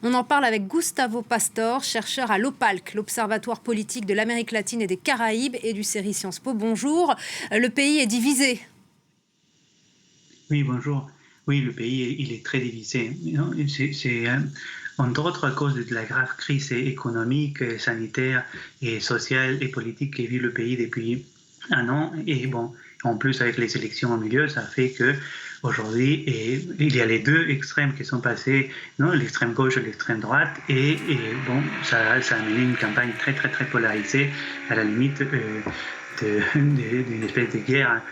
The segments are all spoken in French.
On en parle avec Gustavo Pastor, chercheur à l'OPALC, l'Observatoire politique de l'Amérique latine et des Caraïbes, et du CERI Sciences Po. Bonjour. Le pays est divisé. Oui, bonjour. Oui, le pays, il est très divisé. C'est entre autres à cause de la grave crise économique, sanitaire et sociale et politique que vit le pays depuis un an. Et bon, en plus avec les élections au milieu, ça fait que aujourd'hui, il y a les deux extrêmes qui sont passés, non, l'extrême gauche et l'extrême droite, et bon, ça a mené une campagne très polarisée, à la limite d'une espèce de guerre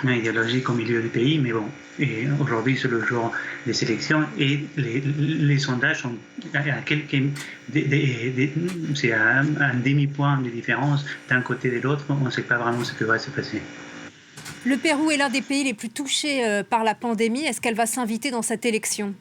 idéologique au milieu du pays, mais bon, et aujourd'hui c'est le jour des élections et les sondages sont à c'est à un demi-point de différence d'un côté et de l'autre, on ne sait pas vraiment ce que va se passer. Le Pérou est l'un des pays les plus touchés par la pandémie. Est-ce qu'elle va s'inviter dans cette élection ?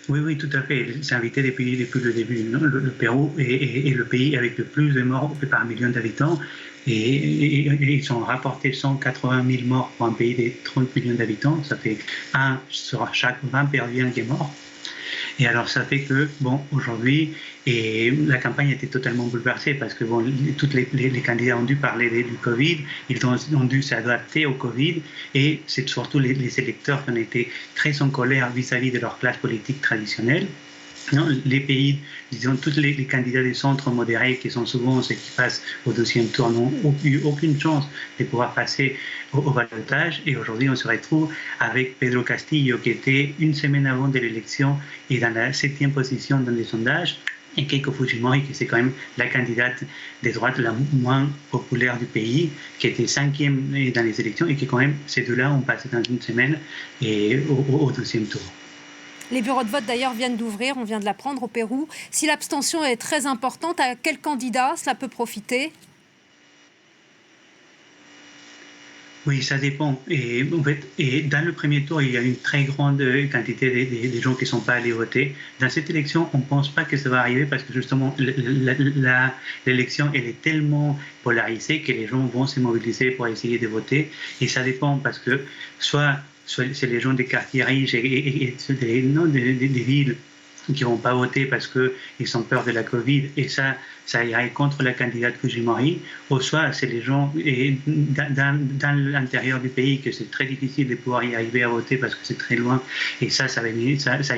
Oui, tout à fait. C'est invité depuis le début. Le Pérou est le pays avec le plus de morts par million d'habitants. Et ils ont rapporté 180 000 morts pour un pays de 30 millions d'habitants. Ça fait 1 sur chaque 20 Péruviens qui est mort. Et alors ça fait que, bon, aujourd'hui, la campagne était totalement bouleversée parce que, bon, tous les candidats ont dû parler du Covid, ils ont dû s'adapter au Covid, et c'est surtout les électeurs qui ont été très en colère vis-à-vis de leur classe politique traditionnelle. Non, les pays, disons, tous les candidats des centres modérés, qui sont souvent ceux qui passent au deuxième tour, n'ont eu aucune chance de pouvoir passer au ballottage. Et aujourd'hui, on se retrouve avec Pedro Castillo, qui était une semaine avant de l'élection et dans la 7e position dans les sondages, et Keiko Fujimori, qui c'est quand même la candidate des droites la moins populaire du pays, qui était 5e dans les élections, et qui quand même, ces deux-là ont passé dans une semaine et au deuxième tour. Les bureaux de vote d'ailleurs viennent d'ouvrir, on vient de l'apprendre au Pérou. Si l'abstention est très importante, à quel candidat cela peut profiter ? Oui, ça dépend. Et en fait, dans le premier tour, il y a une très grande quantité des gens qui ne sont pas allés voter. Dans cette élection, on ne pense pas que ça va arriver parce que justement, l'élection, elle est tellement polarisée que les gens vont se mobiliser pour essayer de voter. Et ça dépend parce que soit c'est les gens des quartiers riches et des villes qui ne vont pas voter parce qu'ils ont peur de la Covid, et ça irait contre la candidate Fujimori, ou soit c'est les gens dans l'intérieur du pays que c'est très difficile de pouvoir y arriver à voter parce que c'est très loin, et ça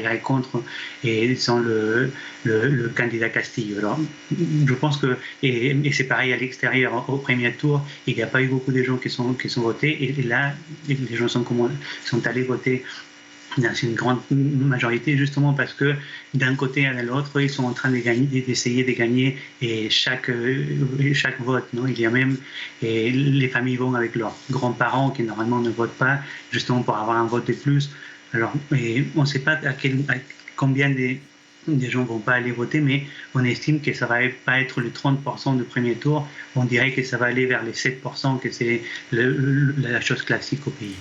irait contre disons, le candidat Castillo. Alors, je pense que, et c'est pareil à l'extérieur, au premier tour, il n'y a pas eu beaucoup de gens qui sont votés, et là, les gens sont allés voter dans une grande majorité, justement parce que d'un côté à l'autre, ils sont en train d'essayer de gagner chaque vote. Non, il y a même les familles vont avec leurs grands-parents qui normalement ne votent pas, justement pour avoir un vote de plus. Alors, on ne sait pas combien des gens ne vont pas aller voter, mais on estime que ça ne va pas être le 30% du premier tour. On dirait que ça va aller vers les 7%, que c'est la chose classique au pays.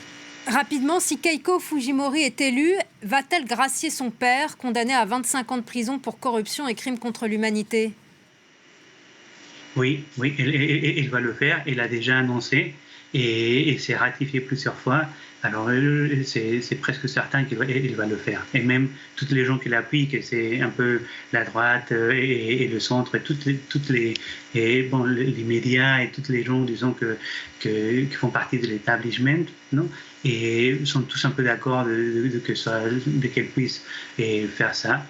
Rapidement, si Keiko Fujimori est élue, va-t-elle gracier son père, condamné à 25 ans de prison pour corruption et crimes contre l'humanité ? Oui, elle va le faire, elle l'a déjà annoncé et c'est ratifié plusieurs fois. Alors c'est presque certain qu'elle va le faire. Et même toutes les gens qui l'appuient, que c'est un peu la droite et le centre, et les médias et tous les gens, disons, qui font partie de l'établissement, non, et sont tous un peu d'accord qu'elle puisse faire ça.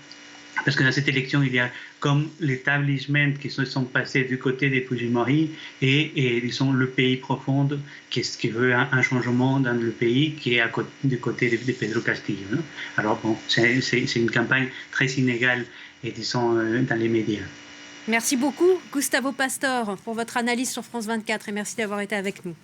Parce que dans cette élection, il y a comme l'établissement qui se sont passés du côté des Fujimori et disons, le pays profond qui veut un changement dans le pays qui est du côté de Pedro Castillo. Non? Alors bon, c'est une campagne très inégale, et disons, dans les médias. Merci beaucoup, Gustavo Pastor, pour votre analyse sur France 24, et merci d'avoir été avec nous.